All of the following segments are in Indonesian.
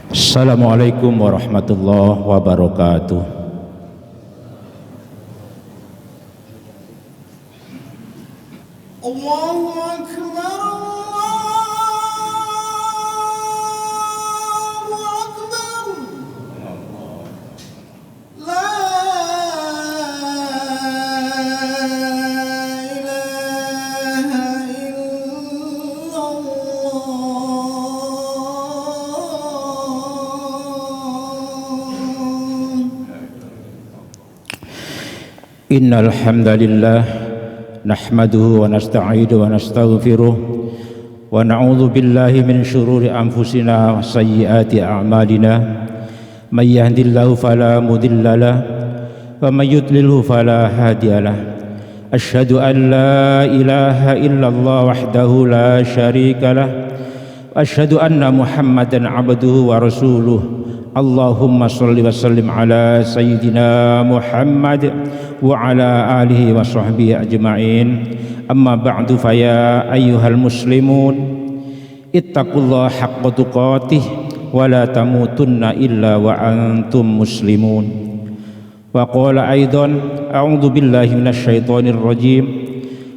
Assalamualaikum warahmatullahi wabarakatuh. Allahu Akbar, Allahu Akbar. La ilaha illallah. Innal hamdalillah nahmaduhu wa nasta'inuhu wa nastaghfiruh wa na'udzu billahi min syururi anfusina wa sayyiati a'malina. May yahdihillahu fala mudhillalah wa may yudlilhu fala hadiyalah. Asyhadu an la ilaha illallah wahdahu la syarikalah wa asyhadu anna Muhammadan 'abduhu wa rasuluh. Allahumma shalli wa sallim ala sayyidina Muhammad wa ala alihi wa sahbihi ajma'in. Amma ba'du, fa ya ayyuhal muslimun ittaqullaha haqqa tuqatih wa la tamutunna illa wa antum muslimun. Wa qala aidan a'udzu billahi minasy syaithanir rajim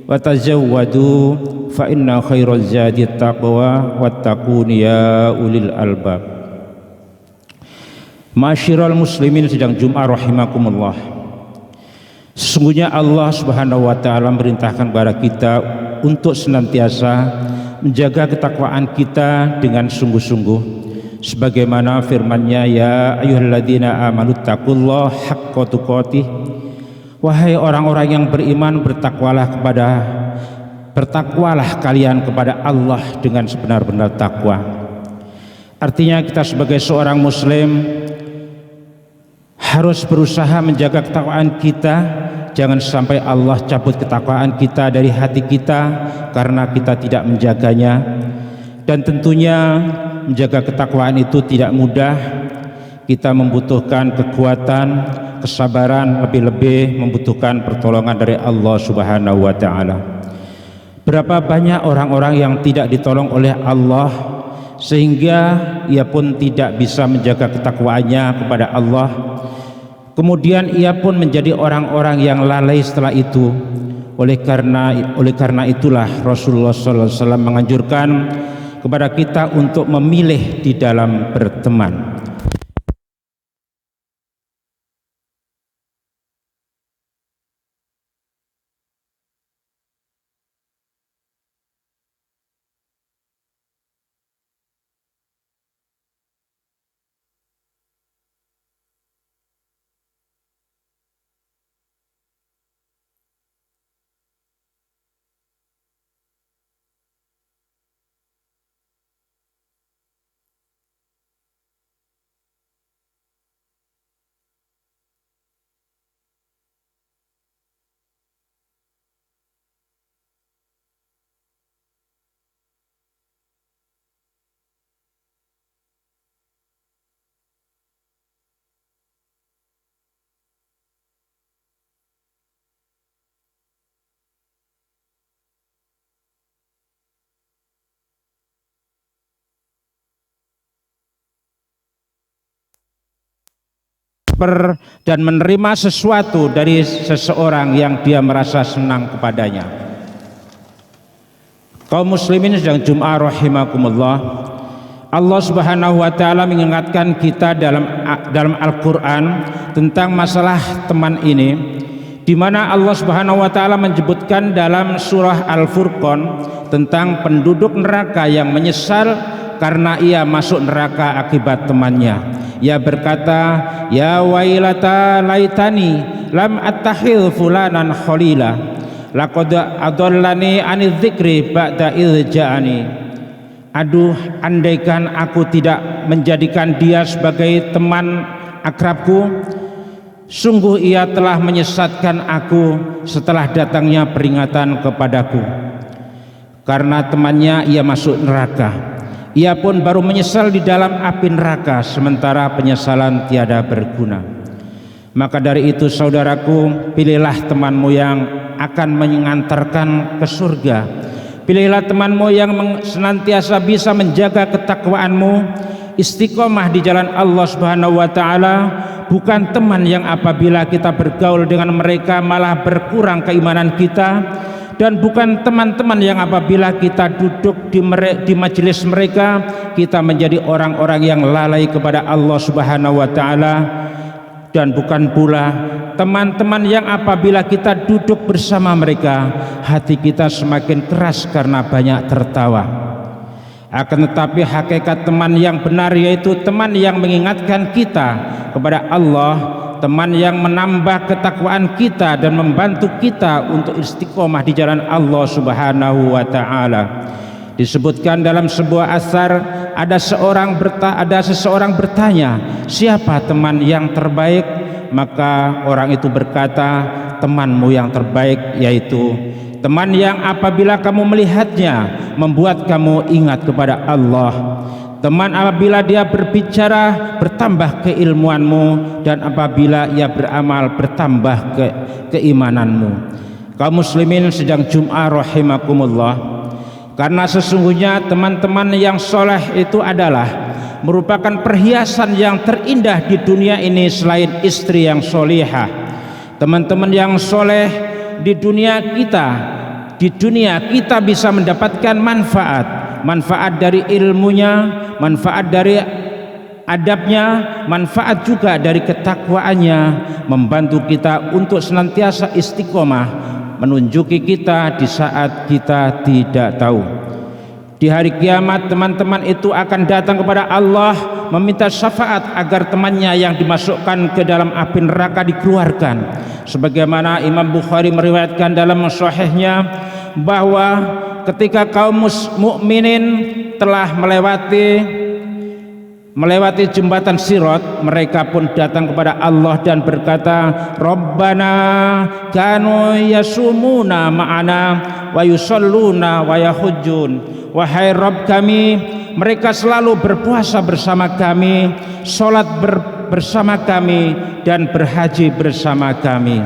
wa tazawwadu fa inna khairaz zadi taqwa wattaqun ya ulil albab. Masyiral muslimin sidang Jumat rahimakumullah. Sesungguhnya Allah Subhanahu wa taala merintahkan kepada kita untuk senantiasa menjaga ketakwaan kita dengan sungguh-sungguh, sebagaimana firman-Nya, ya ayyuhalladzina amanu taqullaha haqqa tuqatih. Wahai orang-orang yang beriman, bertakwalah kalian kepada Allah dengan sebenar-benar takwa. Artinya kita sebagai seorang muslim harus berusaha menjaga ketakwaan kita. Jangan sampai Allah cabut ketakwaan kita dari hati kita karena kita tidak menjaganya. Dan tentunya menjaga ketakwaan itu tidak mudah. Kita membutuhkan kekuatan, kesabaran, lebih-lebih membutuhkan pertolongan dari Allah Subhanahu wa taala. Berapa banyak orang-orang yang tidak ditolong oleh Allah sehingga ia pun tidak bisa menjaga ketakwaannya kepada Allah. Kemudian ia pun menjadi orang-orang yang lalai setelah itu. Oleh karena itulah Rasulullah SAW menganjurkan kepada kita untuk memilih di dalam berteman. Dan menerima sesuatu dari seseorang yang dia merasa senang kepadanya. Kaum muslimin sedang Jumat rahimakumullah, Allah Subhanahu wa taala mengingatkan kita dalam Al-Qur'an tentang masalah teman ini, di mana Allah Subhanahu wa taala menyebutkan dalam surah Al-Furqan tentang penduduk neraka yang menyesal karena ia masuk neraka akibat temannya. Ia berkata, ya wailata laitani lam attakhidh fulanan khalila laqad adallani anidz dzikri ba'da idz ja'ani. Aduh, andaikan aku tidak menjadikan dia sebagai teman akrabku, sungguh ia telah menyesatkan aku setelah datangnya peringatan kepadaku. Karena temannya ia masuk neraka, ia pun baru menyesal di dalam api neraka, sementara penyesalan tiada berguna. Maka dari itu saudaraku, pilihlah temanmu yang akan mengantarkan ke surga. Pilihlah temanmu yang senantiasa bisa menjaga ketakwaanmu, istiqomah di jalan Allah Subhanahu wa taala bukan teman yang apabila kita bergaul dengan mereka malah berkurang keimanan kita, dan bukan teman-teman yang apabila kita duduk di majelis mereka kita menjadi orang-orang yang lalai kepada Allah Subhanahu wa taala, dan bukan pula teman-teman yang apabila kita duduk bersama mereka hati kita semakin keras karena banyak tertawa. Akan tetapi hakikat teman yang benar yaitu teman yang mengingatkan kita kepada Allah, teman yang menambah ketakwaan kita dan membantu kita untuk istiqomah di jalan Allah Subhanahu wa taala. Disebutkan dalam sebuah asar, ada seseorang bertanya, siapa teman yang terbaik? Maka orang itu berkata, temanmu yang terbaik yaitu teman yang apabila kamu melihatnya membuat kamu ingat kepada Allah, teman apabila dia berbicara bertambah keilmuanmu, dan apabila ia beramal bertambah keimananmu. Kaum muslimin sedang Jum'ah rahimakumullah, karena sesungguhnya teman-teman yang soleh itu adalah merupakan perhiasan yang terindah di dunia ini selain istri yang solihah. Teman-teman yang soleh di dunia kita bisa mendapatkan manfaat dari ilmunya, manfaat dari adabnya, manfaat juga dari ketakwaannya, membantu kita untuk senantiasa istiqomah, menunjuki kita di saat kita tidak tahu. Di hari kiamat teman-teman itu akan datang kepada Allah meminta syafaat agar temannya yang dimasukkan ke dalam api neraka dikeluarkan, sebagaimana Imam Bukhari meriwayatkan dalam sahihnya bahwa ketika kaum mukminin telah melewati jembatan Sirat, mereka pun datang kepada Allah dan berkata, Rabbana kanu yasumuna ma'ana wa yusalluna wa yahujjun. Wahai Rabb kami, mereka selalu berpuasa bersama kami, sholat bersama kami, dan berhaji bersama kami.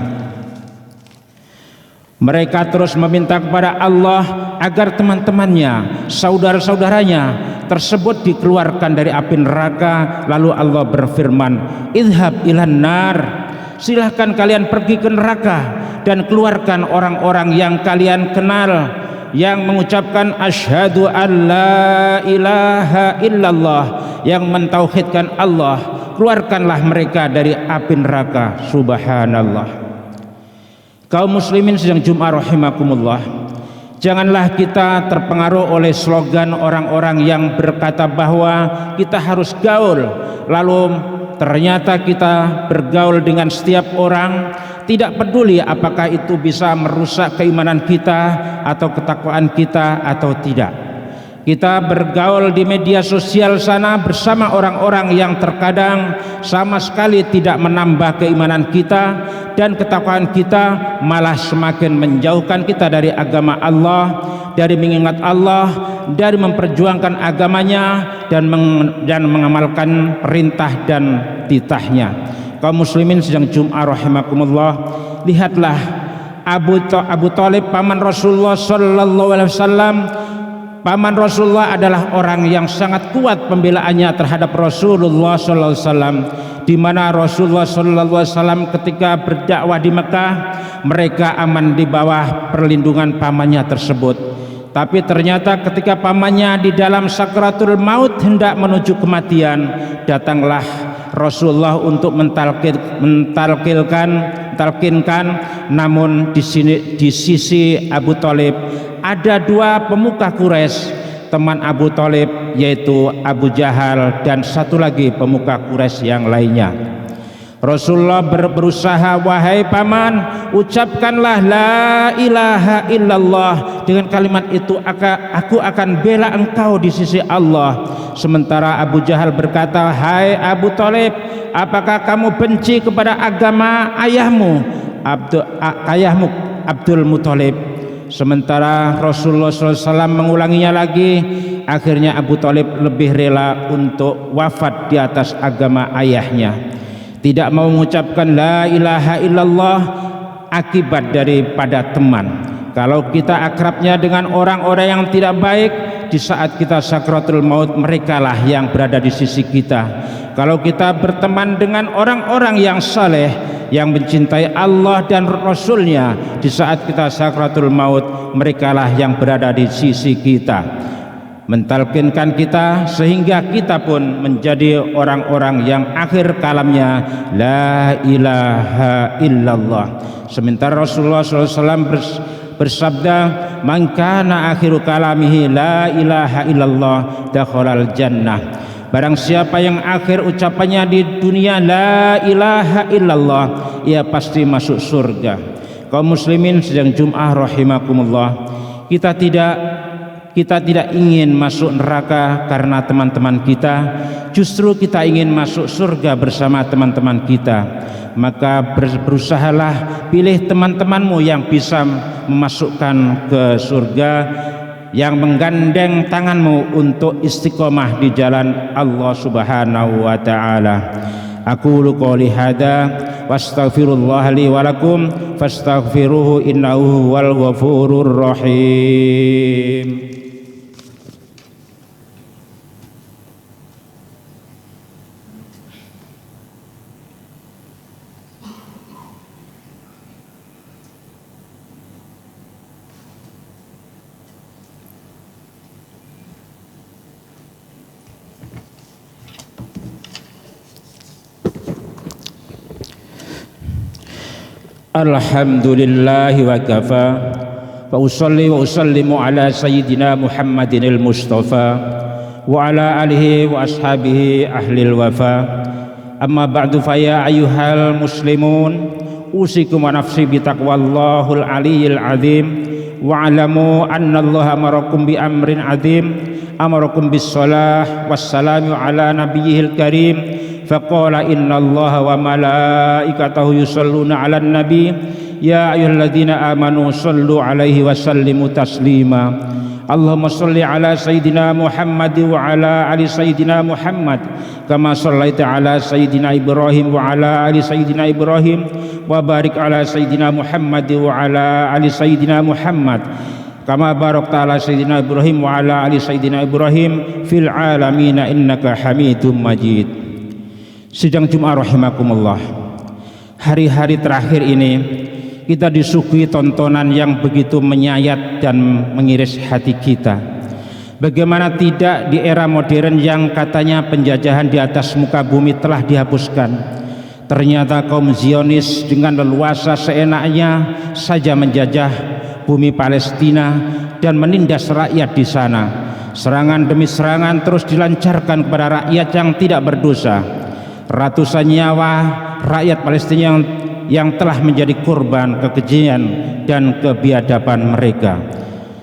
Mereka terus meminta kepada Allah agar teman-temannya, saudara-saudaranya tersebut dikeluarkan dari api neraka. Lalu Allah berfirman, idhab ilan nar, silahkan kalian pergi ke neraka dan keluarkan orang-orang yang kalian kenal, yang mengucapkan asyhadu an la ilaha illallah, yang mentauhidkan Allah. Keluarkanlah mereka dari api neraka. Subhanallah. Kaum muslimin sedang Jum'ah rahimakumullah, janganlah kita terpengaruh oleh slogan orang-orang yang berkata bahwa kita harus gaul, lalu ternyata kita bergaul dengan setiap orang, tidak peduli apakah itu bisa merusak keimanan kita atau ketakwaan kita atau tidak. Kita bergaul di media sosial sana bersama orang-orang yang terkadang sama sekali tidak menambah keimanan kita dan ketakwaan kita, malah semakin menjauhkan kita dari agama Allah, dari mengingat Allah, dari memperjuangkan agamanya, dan mengamalkan perintah dan titahnya. Kaum muslimin sedang Jum'ah rahimakumullah, lihatlah Abu Thalib, paman Rasulullah sallallahu alaihi wasallam. Paman Rasulullah adalah orang yang sangat kuat pembelaannya terhadap Rasulullah sallallahu alaihi wasallam, di mana Rasulullah sallallahu alaihi wasallam ketika berdakwah di Mekah, mereka aman di bawah perlindungan pamannya tersebut. Tapi ternyata ketika pamannya di dalam sakratul maut hendak menuju kematian, datanglah Rasulullah untuk mentalkinkan. Namun di sisi Abu Thalib ada dua pemuka Quraisy, teman Abu Thalib, yaitu Abu Jahal dan satu lagi pemuka Quraisy yang lainnya. Rasulullah berusaha, wahai paman, ucapkanlah la ilaha illallah, dengan kalimat itu aku akan bela engkau di sisi Allah. Sementara Abu Jahal berkata, hai Abu Thalib, apakah kamu benci kepada agama ayahmu Abdul Muthalib? Sementara Rasulullah SAW mengulanginya lagi, akhirnya Abu Thalib lebih rela untuk wafat di atas agama ayahnya, tidak mau mengucapkan la ilaha illallah akibat daripada teman. Kalau kita akrabnya dengan orang-orang yang tidak baik, di saat kita sakratul maut, merekalah yang berada di sisi kita. Kalau kita berteman dengan orang-orang yang saleh, yang mencintai Allah dan Rasulnya, di saat kita sakratul maut, merekalah yang berada di sisi kita, mentalkinkan kita sehingga kita pun menjadi orang-orang yang akhir kalamnya la ilaha illallah. Sementara Rasulullah SAW bersabda, man kana akhiru kalamihi la ilaha illallah dakhalal jannah. Barang siapa yang akhir ucapannya di dunia la ilaha illallah, ia pasti masuk surga. Kaum muslimin sedang Jum'ah rahimakumullah, kita tidak ingin masuk neraka karena teman-teman kita, justru kita ingin masuk surga bersama teman-teman kita. Maka berusahalah pilih teman-temanmu yang bisa memasukkan ke surga, yang menggandeng tanganmu untuk istiqomah di jalan Allah Subhanahu wa taala. Aqulu qouli hadza wastaghfirullah li wa lakum fastaghfiruhu innahu huwal ghafurur rahim. Alhamdulillahi wa kafa wa usalli wa usallimu ala sayyidina Muhammadinil Mustafa wa ala alihi wa ashabihi ahlil wafa. Amma ba'du, fa ya ayyuhal muslimun, usikum wa nafsi bi taqwallahul aliyyil azim, wa alamu anna Allah amarakum bi amrin azim, amarakum bis salah wassalamu ala nabiyyil karim. Faqala innallaha wa malaikatahu yusalluna 'alan nabi ya ayyuhalladzina amanu sallu 'alaihi wa sallimu taslima. Allahumma shalli 'ala sayyidina Muhammad wa 'ala ali sayyidina Muhammad kama shallaita 'ala sayyidina Ibrahim wa 'ala ali sayyidina Ibrahim wa barik 'ala sayyidina Muhammad wa 'ala ali sayyidina Muhammad kama barakta 'ala sayyidina Ibrahim wa 'ala ali sayyidina Ibrahim fil 'alamin innaka Hamidum Majid. Sidang Jum'ah rahimakumullah, hari-hari terakhir ini kita disuguhi tontonan yang begitu menyayat dan mengiris hati kita. Bagaimana tidak di era modern yang katanya penjajahan di atas muka bumi telah dihapuskan, ternyata kaum Zionis dengan leluasa seenaknya saja menjajah bumi Palestina dan menindas rakyat di sana. Serangan demi serangan terus dilancarkan kepada rakyat yang tidak berdosa. Ratusan nyawa rakyat Palestina yang telah menjadi korban kekejian dan kebiadaban mereka.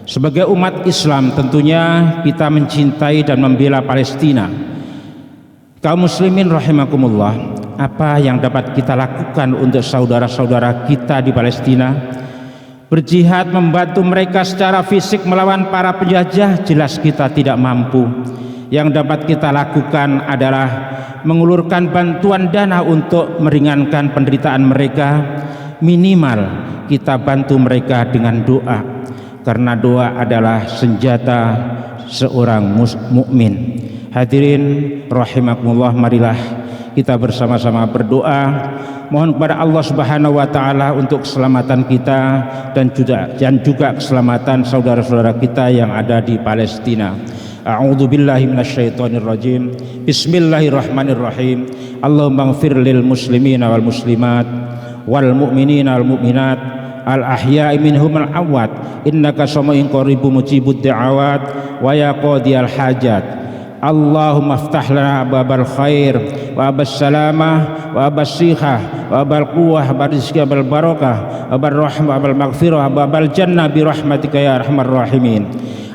Sebagai umat Islam tentunya kita mencintai dan membela Palestina. Kaum muslimin rahimakumullah, apa yang dapat kita lakukan untuk saudara-saudara kita di Palestina? Berjihad membantu mereka secara fisik melawan para penjajah jelas kita tidak mampu. Yang dapat kita lakukan adalah mengulurkan bantuan dana untuk meringankan penderitaan mereka. Minimal kita bantu mereka dengan doa, karena doa adalah senjata seorang mukmin. Hadirin rahimakumullah, marilah kita bersama-sama berdoa mohon kepada Allah Subhanahu wa taala untuk keselamatan kita dan juga keselamatan saudara-saudara kita yang ada di Palestina. A'udzu billahi minasyaitonir rajim. Bismillahirrahmanirrahim. Allahumma ighfir lil muslimina wal muslimat wal mu'minina wal mu'minat al ahya'i minhum al amwat innaka sami'un qaribun mujibud da'awat wa ya qadiyal hajat. Allahumma iftah lana babal khair wa abas salamah wa abas siha wa abal quwwah wa rizqi abal barakah wa abal rahmah wa abal maghfirah wa abal jannah bi rahmatika ya arhamar rahimin.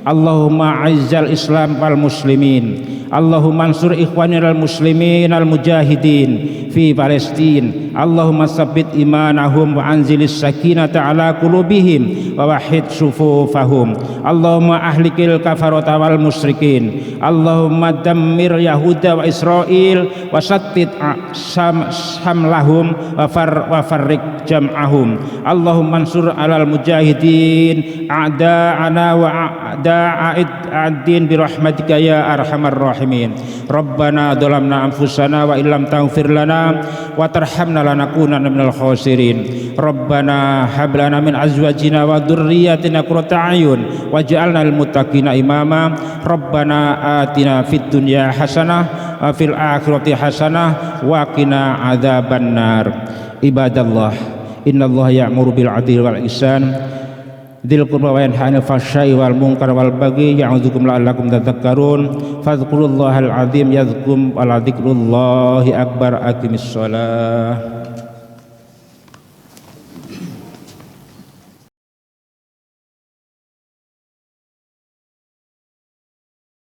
Allahumma aizzal Islam wal muslimin, Allahumma ansur ikhwanil muslimin al mujahidin fi Palestin. Allahumma tsabbit imanahum wa anzilis sakinata ala qulubihim wa wahhid sufufahum. Allahumma ahlikil kafarata wal musyrikin. Allahumma dammir yahuda wa israil wa sattit samlahum wa farriq jam'ahum. Allahumma ansur alal mujahidin a'da'ana wa a'da'id birahmatika ya arhamar rahimin. Rabbana dhalamna anfusana wa illam taghfir lana wa tarhamna lanakunanna minal khasirin. Rabbana hab lana min azwajina wa dhurriyyatina qurrata a'yun waj'alna lil muttaqina imama. Rabbana atina fid dunya hasanah wa fil akhirati hasanah wa qina adzabannar. Ibadallah, innallaha ya'muru bil 'adli wal ihsan dzil qurba wa yanha 'anil fahsya'i wal munkar wal baghi ya'udzukum la'allakum tadhakkarun. Fadhkurullahal 'azim yadhkum wa la dzikrullahi akbar. Aqimissalah.